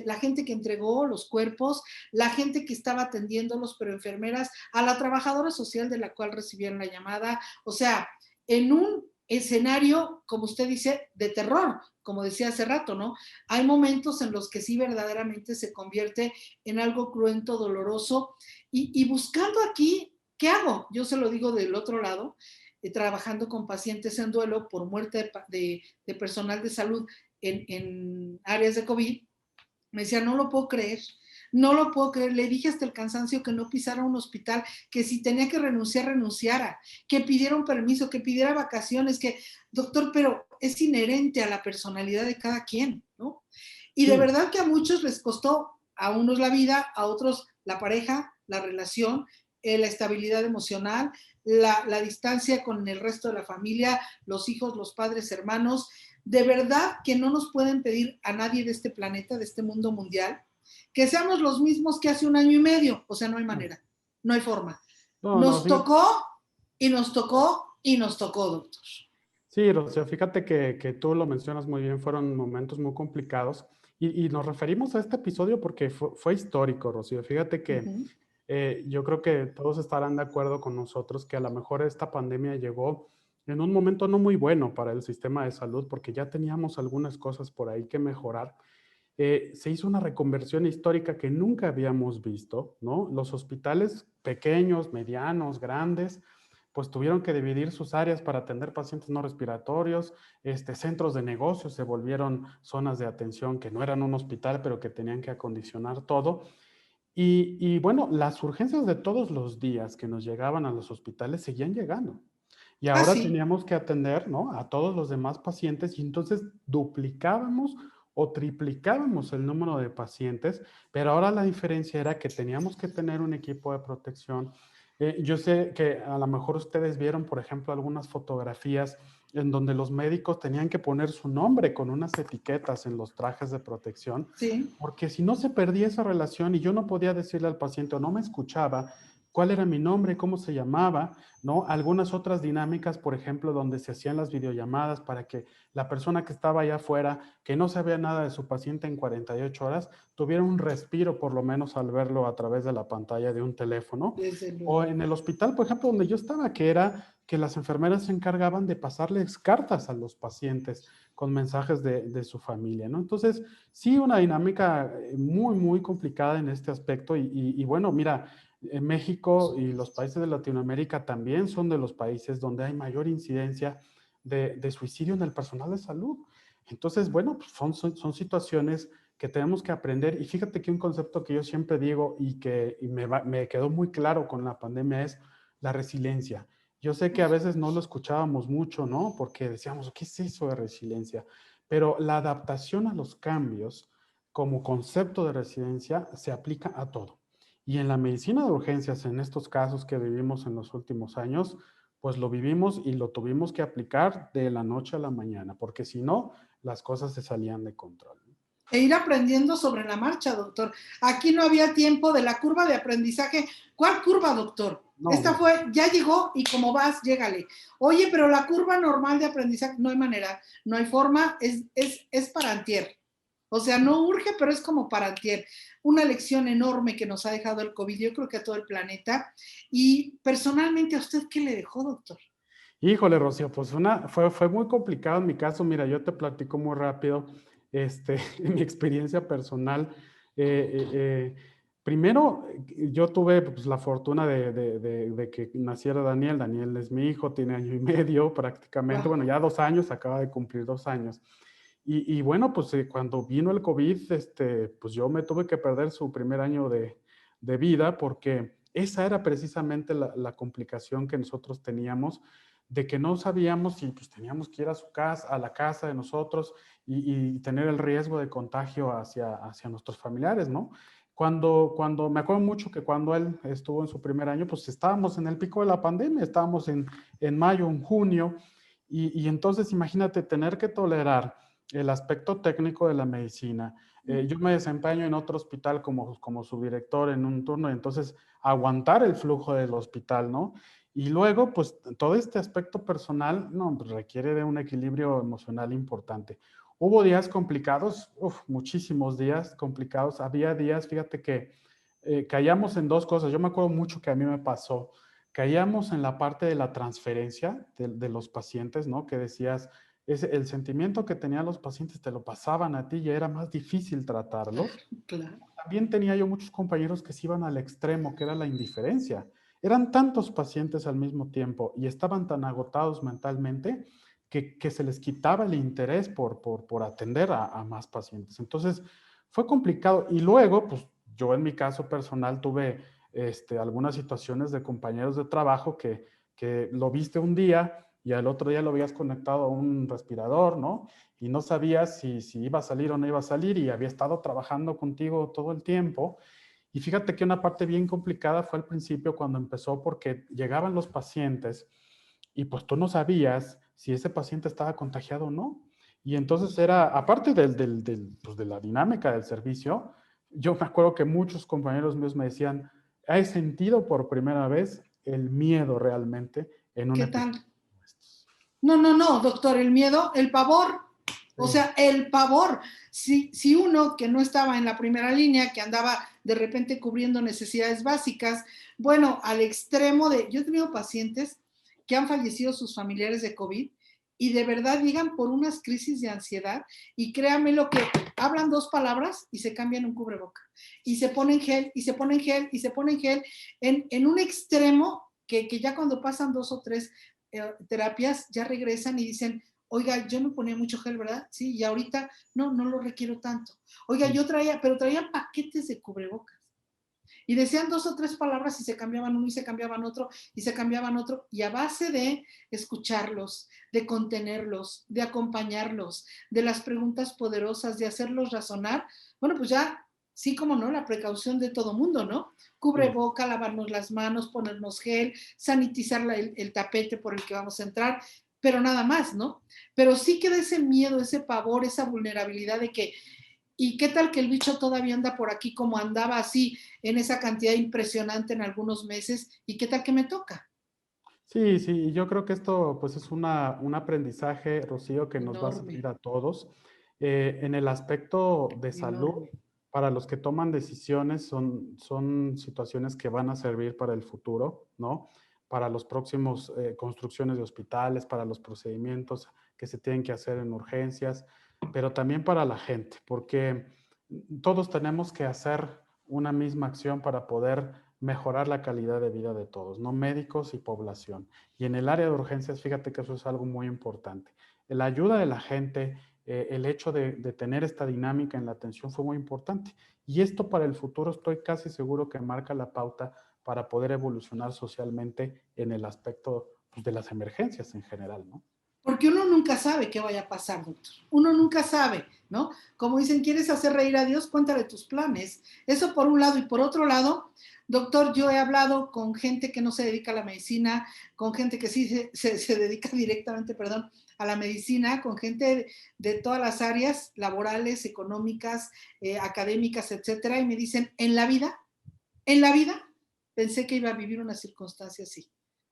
la gente que entregó los cuerpos, la gente que estaba atendiéndolos, pero enfermeras, a la trabajadora social de la cual recibieron la llamada, o sea, en un escenario, como usted dice, de terror, como decía hace rato, ¿no? Hay momentos en los que sí verdaderamente se convierte en algo cruento, doloroso, y buscando aquí, ¿qué hago? Yo se lo digo del otro lado, trabajando con pacientes en duelo por muerte de personal de salud en áreas de COVID, me decía, no lo puedo creer, no lo puedo creer. Le dije hasta el cansancio que no pisara un hospital, que si tenía que renunciar, renunciara, que pidiera un permiso, que pidiera vacaciones, que, doctor, pero es inherente a la personalidad de cada quien, ¿no? Y de Sí, verdad que a muchos les costó, a unos la vida, a otros la pareja, la relación, la estabilidad emocional, la distancia con el resto de la familia, los hijos, los padres, hermanos. De verdad que no nos pueden pedir a nadie de este planeta, de este mundo mundial, que seamos los mismos que hace un año y medio. O sea, no hay no, manera, no hay forma. no, Nos fíjate. tocó y nos tocó y nos tocó, doctor. Sí, Rocío, fíjate que tú lo mencionas muy bien, fueron momentos muy complicados y nos referimos a este episodio porque fue histórico, Rocío. Fíjate Uh que -huh. yo creo que todos estarán de acuerdo con nosotros que a lo mejor esta pandemia llegó en un momento no muy bueno para el sistema de salud porque ya teníamos algunas cosas por ahí que mejorar. Se hizo una reconversión histórica que nunca habíamos visto, ¿no? Los hospitales pequeños, medianos, grandes, pues tuvieron que dividir sus áreas para atender pacientes no respiratorios, centros de negocios se volvieron zonas de atención que no eran un hospital, pero que tenían que acondicionar todo. Y bueno, las urgencias de todos los días que nos llegaban a los hospitales seguían llegando. Y Ah, ahora sí, teníamos que atender, ¿no?, a todos los demás pacientes y entonces duplicábamos o triplicábamos el número de pacientes, pero ahora la diferencia era que teníamos que tener un equipo de protección. Yo sé que a lo mejor ustedes vieron, por ejemplo, algunas fotografías en donde los médicos tenían que poner su nombre con unas etiquetas en los trajes de protección, sí. porque si no se perdía esa relación y yo no podía decirle al paciente o no me escuchaba cuál era mi nombre, cómo se llamaba, ¿no? Algunas otras dinámicas, por ejemplo, donde se hacían las videollamadas para que la persona que estaba allá afuera, que no sabía nada de su paciente en 48 horas, tuviera un respiro por lo menos al verlo a través de la pantalla de un teléfono. Desde O luego. en el hospital, por ejemplo, donde yo estaba, que era que las enfermeras se encargaban de pasarles cartas a los pacientes con mensajes de su familia, ¿no? Entonces, sí, una dinámica muy, muy complicada en este aspecto y bueno, mira, en México y los países de Latinoamérica también son de los países donde hay mayor incidencia de suicidio en el personal de salud. Entonces, bueno, pues son situaciones que tenemos que aprender. Y fíjate que un concepto que yo siempre digo y que me quedó muy claro con la pandemia es la resiliencia. Yo sé que a veces no lo escuchábamos mucho, ¿no? Porque decíamos, ¿qué es eso de resiliencia? Pero la adaptación a los cambios como concepto de resiliencia se aplica a todo. Y en la medicina de urgencias, en estos casos que vivimos en los últimos años, pues lo vivimos y lo tuvimos que aplicar de la noche a la mañana, porque si no, las cosas se salían de control. E ir aprendiendo sobre la marcha, doctor. Aquí no había tiempo de la curva de aprendizaje. ¿Cuál curva, doctor? No, Esta bueno. fue, ya llegó y como vas, llégale. Oye, pero la curva normal de aprendizaje, no hay manera, no hay forma, es para antier. O sea, no urge, pero es como para antier. Una lección enorme que nos ha dejado el COVID, yo creo que a todo el planeta. Y personalmente, ¿a usted qué le dejó, doctor? Híjole, Rocío, pues fue muy complicado en mi caso. Mira, yo te platico muy rápido, en mi experiencia personal. Eh, eh, eh, Primero, yo tuve pues, la fortuna de que naciera Daniel. Daniel es mi hijo, tiene año y medio prácticamente. Wow. Bueno, ya 2 años, acaba de cumplir 2 años. Y bueno, pues cuando vino el COVID, pues yo me tuve que perder su primer año de vida porque esa era precisamente la complicación que nosotros teníamos de que no sabíamos si pues teníamos que ir a su casa, a la casa de nosotros y tener el riesgo de contagio hacia nuestros familiares, ¿no? Cuando me acuerdo mucho que cuando él estuvo en su primer año, pues estábamos en el pico de la pandemia, estábamos en mayo, en junio, y entonces imagínate tener que tolerar el aspecto técnico de la medicina. Yo me desempeño en otro hospital como subdirector en un turno, y entonces aguantar el flujo del hospital, ¿no? Y luego, pues todo este aspecto personal, no, pues, requiere de un equilibrio emocional importante. Hubo días complicados, muchísimos días complicados. Había días, fíjate que caíamos en dos cosas. Yo me acuerdo mucho que a mí me pasó. Caíamos en la parte de la transferencia de los pacientes, ¿no? Que decías, el sentimiento que tenían los pacientes te lo pasaban a ti y era más difícil tratarlos. Claro. También tenía yo muchos compañeros que se iban al extremo, que era la indiferencia. Eran tantos pacientes al mismo tiempo y estaban tan agotados mentalmente que se les quitaba el interés por atender a más pacientes. Entonces, fue complicado. Y luego, pues yo en mi caso personal tuve algunas situaciones de compañeros de trabajo que lo viste un día y al otro día lo habías conectado a un respirador, ¿no? Y no sabías si iba a salir o no iba a salir y había estado trabajando contigo todo el tiempo. Y fíjate que una parte bien complicada fue al principio cuando empezó porque llegaban los pacientes y pues tú no sabías si ese paciente estaba contagiado o no. Y entonces era, aparte pues, de la dinámica del servicio, yo me acuerdo que muchos compañeros míos me decían, he sentido por primera vez el miedo realmente en un ¿Qué episodio tal? como estos. No, no, no, doctor, el miedo, el pavor. O Sí. sea, el pavor. Si uno que no estaba en la primera línea, que andaba de repente cubriendo necesidades básicas, bueno, al extremo de, yo he tenido pacientes que han fallecido sus familiares de COVID y de verdad llegan por unas crisis de ansiedad y créanme lo que hablan dos palabras y se cambian un cubreboca y se ponen gel y se ponen gel y se ponen gel en un extremo que ya cuando pasan 2 o 3 terapias, ya regresan y dicen, oiga, yo me ponía mucho gel, ¿verdad? Sí, y ahorita no, no lo requiero tanto. Oiga, Sí, yo traía, pero traían paquetes de cubrebocas. Y decían 2 o 3 palabras y se cambiaban uno y se cambiaban otro y se cambiaban otro. Y a base de escucharlos, de contenerlos, de acompañarlos, de las preguntas poderosas, de hacerlos razonar, bueno, pues ya, sí como no, la precaución de todo mundo, ¿no? Cubre sí. boca, lavarnos las manos, ponernos gel, sanitizar el tapete por el que vamos a entrar, pero nada más, ¿no? Pero sí queda ese miedo, ese pavor, esa vulnerabilidad de que ¿y qué tal que el bicho todavía anda por aquí como andaba así en esa cantidad impresionante en algunos meses? ¿Y qué tal que me toca? Sí, sí, y yo creo que esto pues es un aprendizaje, Rocío, que nos va a Enorme, servir a todos. En el aspecto de salud, enorme. para los que toman decisiones, son situaciones que van a servir para el futuro, ¿no? Para los próximos construcciones de hospitales, para los procedimientos que se tienen que hacer en urgencias, pero también para la gente, porque todos tenemos que hacer una misma acción para poder mejorar la calidad de vida de todos, no médicos y población. Y en el área de urgencias, fíjate que eso es algo muy importante. La ayuda de la gente, el hecho de tener esta dinámica en la atención fue muy importante. Y esto para el futuro estoy casi seguro que marca la pauta para poder evolucionar socialmente en el aspecto pues, de las emergencias en general, ¿no? Porque uno nunca sabe qué vaya a pasar, doctor. Uno nunca sabe, ¿no? Como dicen, ¿quieres hacer reír a Dios? Cuéntale tus planes. Eso por un lado. Y por otro lado, doctor, yo he hablado con gente que no se dedica a la medicina, con gente que sí se dedica directamente, perdón, a la medicina, con gente de todas las áreas laborales, económicas, académicas, etcétera, y me dicen, en la vida, pensé que iba a vivir una circunstancia así,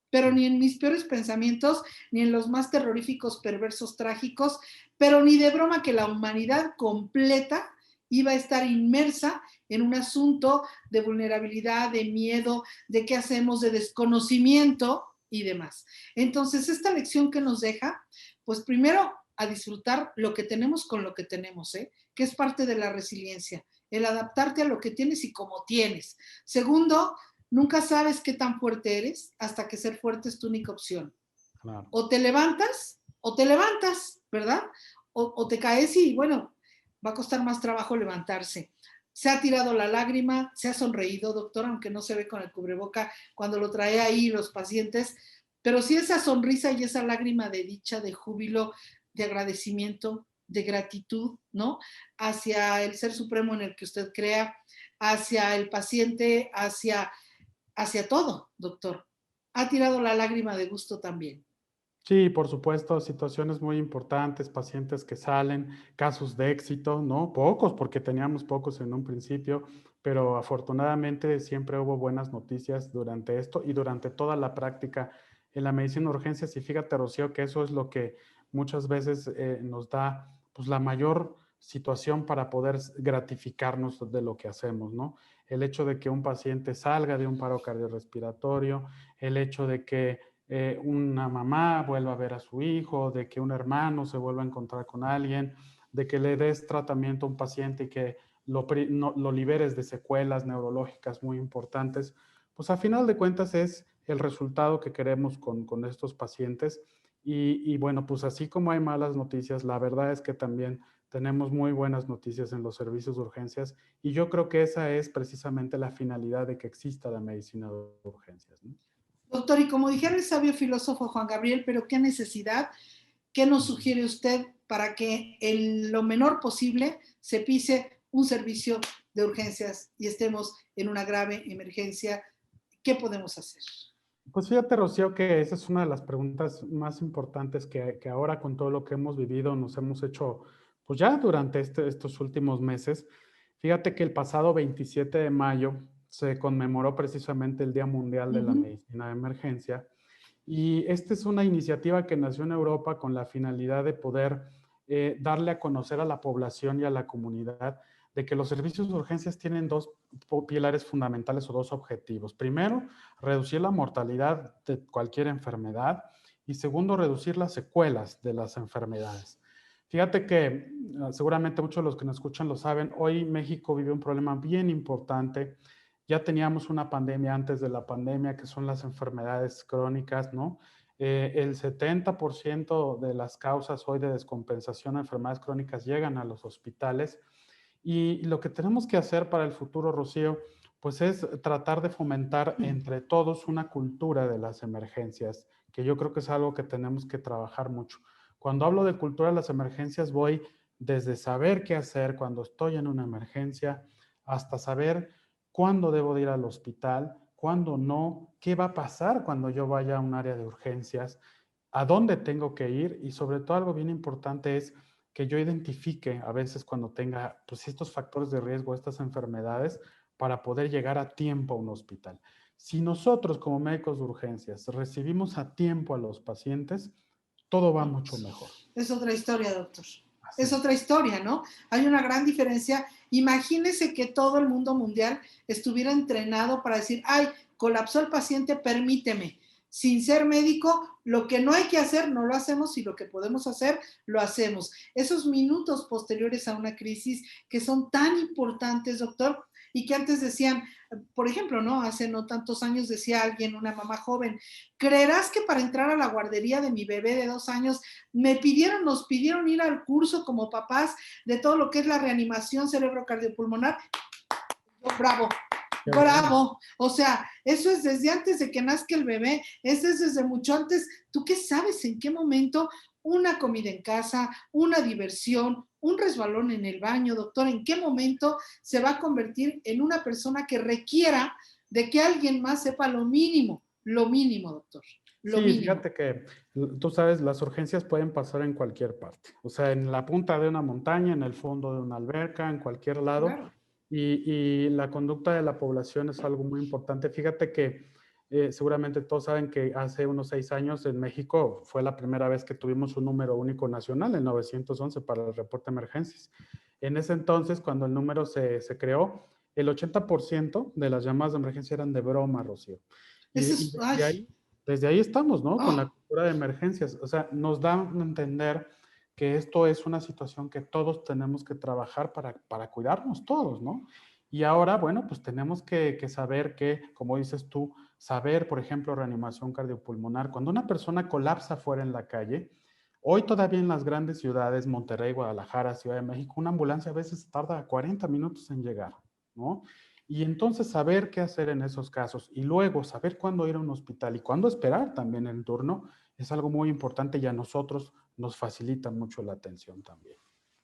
pero Sí. ni en mis peores pensamientos, ni en los más terroríficos, perversos, trágicos, pero ni de broma que la humanidad completa iba a estar inmersa en un asunto de vulnerabilidad, de miedo, de qué hacemos, de desconocimiento y demás. Entonces, esta lección que nos deja, pues primero a disfrutar lo que tenemos con lo que tenemos, que es parte de la resiliencia, el adaptarte a lo que tienes y como tienes. Segundo, nunca sabes qué tan fuerte eres hasta que ser fuerte es tu única opción. Claro. O te levantas, ¿verdad? O te caes y bueno, va a costar más trabajo levantarse. Se ha tirado la lágrima, se ha sonreído, doctor, aunque no se ve con el cubreboca cuando lo trae ahí los pacientes, pero sí esa sonrisa y esa lágrima de dicha, de júbilo, de agradecimiento, de gratitud, ¿no? Hacia el ser supremo en el que usted crea, hacia el paciente, hacia todo, doctor. Ha tirado la lágrima de gusto también. Sí, por supuesto, situaciones muy importantes, pacientes que salen, casos de éxito, ¿no? Pocos, porque teníamos pocos en un principio, pero afortunadamente siempre hubo buenas noticias durante esto y durante toda la práctica en la medicina de urgencias. Y fíjate, Rocío, que eso es lo que muchas veces nos da pues, la mayor situación para poder gratificarnos de lo que hacemos, ¿no? El hecho de que un paciente salga de un paro cardiorrespiratorio, el hecho de que una mamá vuelva a ver a su hijo, de que un hermano se vuelva a encontrar con alguien, de que le des tratamiento a un paciente y que lo liberes de secuelas neurológicas muy importantes, pues a final de cuentas es el resultado que queremos con estos pacientes. Y bueno, pues así como hay malas noticias, la verdad es que también tenemos muy buenas noticias en los servicios de urgencias y yo creo que esa es precisamente la finalidad de que exista la medicina de urgencias, ¿no? Doctor, y como dijera el sabio filósofo Juan Gabriel, pero qué necesidad, ¿qué nos Ujú. sugiere usted para que en lo menor posible se pise un servicio de urgencias y estemos en una grave emergencia? ¿Qué podemos hacer? Pues fíjate, Rocío, que esa es una de las preguntas más importantes que ahora con todo lo que hemos vivido nos hemos hecho, pues ya durante estos últimos meses. Fíjate que el pasado 27 de mayo se conmemoró precisamente el Día Mundial Uh de la -huh. Medicina de Emergencia y esta es una iniciativa que nació en Europa con la finalidad de poder darle a conocer a la población y a la comunidad de que los servicios de urgencias tienen dos pilares fundamentales o dos objetivos. Primero, reducir la mortalidad de cualquier enfermedad y segundo, reducir las secuelas de las enfermedades. Fíjate que seguramente muchos de los que nos escuchan lo saben, hoy México vive un problema bien importante Ya teníamos una pandemia antes de la pandemia, que son las enfermedades crónicas, ¿no? El 70% de las causas hoy de descompensación de enfermedades crónicas llegan a los hospitales. Y lo que tenemos que hacer para el futuro, Rocío, pues es tratar de fomentar entre todos una cultura de las emergencias, que yo creo que es algo que tenemos que trabajar mucho. Cuando hablo de cultura de las emergencias, voy desde saber qué hacer cuando estoy en una emergencia, hasta saber cuándo debo de ir al hospital, cuándo no, qué va a pasar cuando yo vaya a un área de urgencias, a dónde tengo que ir y sobre todo algo bien importante es que yo identifique a veces cuando tenga pues estos factores de riesgo, estas enfermedades, para poder llegar a tiempo a un hospital. Si nosotros como médicos de urgencias recibimos a tiempo a los pacientes, todo va mucho mejor. Es otra historia, doctor. Así Es es. otra historia, ¿no? Hay una gran diferencia. Imagínese que todo el mundo mundial estuviera entrenado para decir, ay, colapsó el paciente, permíteme. Sin ser médico, lo que no hay que hacer no lo hacemos y lo que podemos hacer lo hacemos. Esos minutos posteriores a una crisis que son tan importantes, doctor, y que antes decían, por ejemplo, ¿no? Hace no tantos años decía alguien, una mamá joven, ¿creerás que para entrar a la guardería de mi bebé de 2 años nos pidieron ir al curso como papás de todo lo que es la reanimación cerebrocardiopulmonar? Bravo, Qué bueno. bravo. O sea, eso es desde antes de que nazca el bebé, eso es desde mucho antes. ¿Tú qué sabes en qué momento una comida en casa, una diversión, un resbalón en el baño, doctor, en qué momento se va a convertir en una persona que requiera de que alguien más sepa lo mínimo, doctor, lo Sí, mínimo? fíjate que tú sabes, las urgencias pueden pasar en cualquier parte, o sea, en la punta de una montaña, en el fondo de una alberca, en cualquier lado. Claro. Y la conducta de la población es algo muy importante. Fíjate que seguramente todos saben que hace unos 6 años en México fue la primera vez que tuvimos un número único nacional, el 911, para el reporte de emergencias. En ese entonces, cuando el número se creó, el 80% de las llamadas de emergencia eran de broma, Rocío. Eso Y es, ay, desde ahí estamos, ¿no? Con la oh, cultura de emergencias. O sea, nos da a entender que esto es una situación que todos tenemos que trabajar para cuidarnos todos, ¿no? Y ahora, bueno, pues tenemos que saber que, como dices tú, saber, por ejemplo, reanimación cardiopulmonar. Cuando una persona colapsa fuera en la calle, hoy todavía en las grandes ciudades, Monterrey, Guadalajara, Ciudad de México, una ambulancia a veces tarda 40 minutos en llegar, ¿no? Y entonces saber qué hacer en esos casos y luego saber cuándo ir a un hospital y cuándo esperar también el turno es algo muy importante y a nosotros nos facilita mucho la atención también.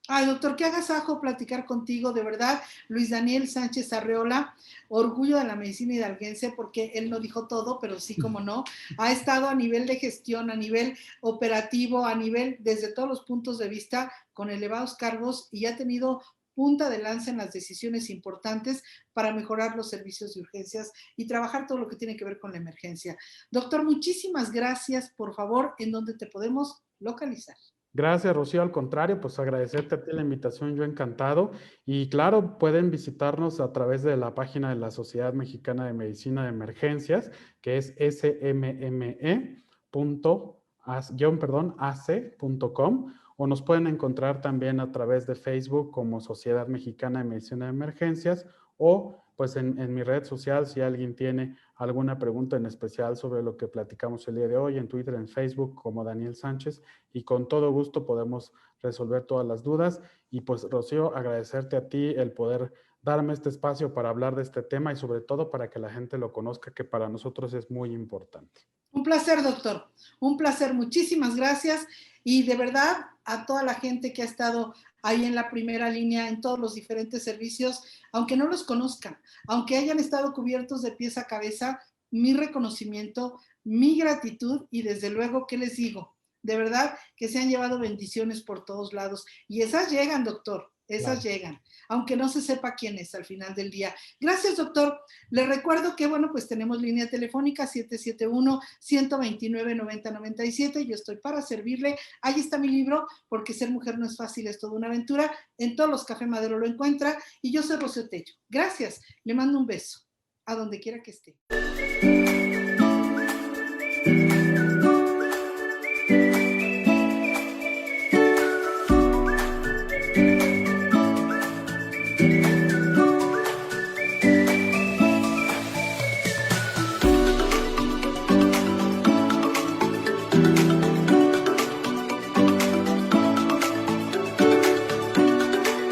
ay, doctor, qué agasajo platicar contigo, de verdad. Luis Daniel Sánchez Arreola, orgullo de la medicina hidalguense, porque él no dijo todo, pero sí, como no, ha estado a nivel de gestión, a nivel operativo, a nivel, desde todos los puntos de vista, con elevados cargos y ha tenido punta de lanza en las decisiones importantes para mejorar los servicios de urgencias y trabajar todo lo que tiene que ver con la emergencia. Doctor, muchísimas gracias. Por favor, ¿en dónde te podemos localizar? Gracias, Rocío. Al contrario, pues agradecerte a ti la invitación, yo encantado. Y claro, pueden visitarnos a través de la página de la Sociedad Mexicana de Medicina de Emergencias, que es sme.ac.com, o nos pueden encontrar también a través de Facebook como Sociedad Mexicana de Medicina de Emergencias, o pues en mi red social, si alguien tiene alguna pregunta en especial sobre lo que platicamos el día de hoy, en Twitter, en Facebook, como Daniel Sánchez, y con todo gusto podemos resolver todas las dudas. Y pues, Rocío, agradecerte a ti el poder darme este espacio para hablar de este tema y sobre todo para que la gente lo conozca, que para nosotros es muy importante. Un placer, doctor. Un placer. Muchísimas gracias. Y de verdad, a toda la gente que ha estado ahí en la primera línea, en todos los diferentes servicios, aunque no los conozcan, aunque hayan estado cubiertos de pies a cabeza, mi reconocimiento, mi gratitud y desde luego, ¿qué les digo? De verdad que se han llevado bendiciones por todos lados. Y esas llegan, doctor. Esas Claro. llegan, aunque no se sepa quién es al final del día. Gracias, doctor. Les recuerdo que, bueno, pues tenemos línea telefónica 771-129-9097. Yo estoy para servirle. Ahí está mi libro, porque ser mujer no es fácil, es toda una aventura. En todos los Café Madero lo encuentra. Y yo soy Rocío Tello. Gracias. Le mando un beso, a donde quiera que esté.